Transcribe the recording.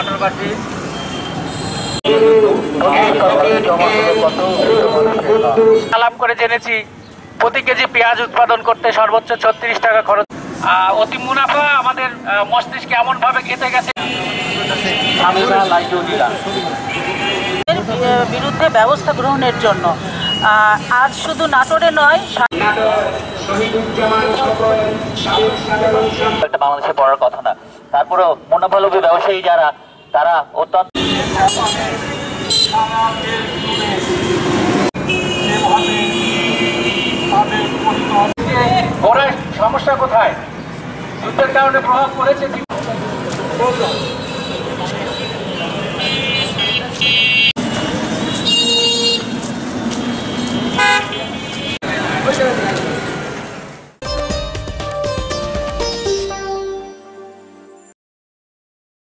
নাটোরবাসী আলাপ করে জেনেছি প্রতি কেজি পেঁয়াজ উৎপাদন করতে সর্বোচ্চ 36 টাকা খরচ। অতি মুনাফা আমাদের মস্তিষ্কে এমন ভাবে গেঁথে গেছে। বিরুদ্ধে ব্যবস্থা গ্রহণের জন্য আজ শুধু নাটোরে নয়, বাংলাদেশে পড়ার কথা না, তারপরেও মুনাফালোভী ব্যবসায়ী যারা, তারা অত্যন্ত সমস্যা কোথায়? যুদ্ধের কারণে প্রভাব পড়েছে।